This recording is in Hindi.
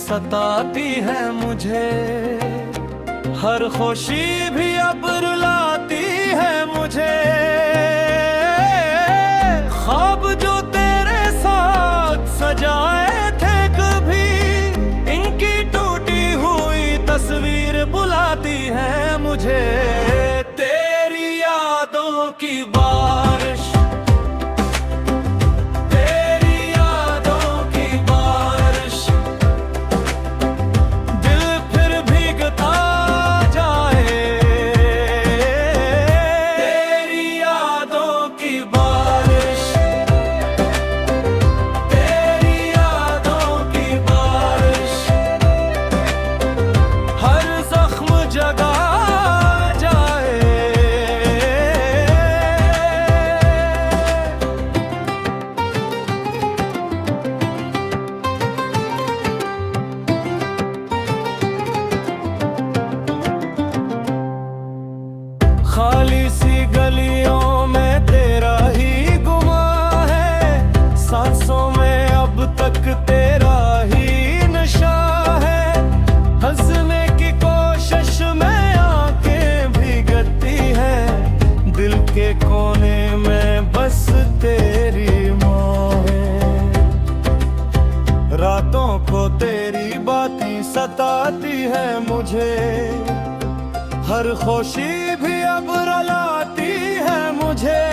सताती है मुझे, हर खुशी भी अब रुलाती है मुझे। ख्वाब जो तेरे साथ सजाए थे कभी, इनकी टूटी हुई तस्वीर बुलाती है मुझे। तेरी यादों की बारिश, तेरी यादों की बारिश, दिल फिर भीगता जाए। तेरी यादों की बारिश, तेरी यादों की बारिश, हर जख्म जगा खाली सी गलियों में तेरा ही गुमा है, सांसों में अब तक तेरा ही नशा है। हंसने की कोशिश में आंखें भीगती हैं, दिल के कोने में बस तेरी मौत है। रातों को तेरी बातें सताती है मुझे, हर खुशी भी अब रुलाती है मुझे।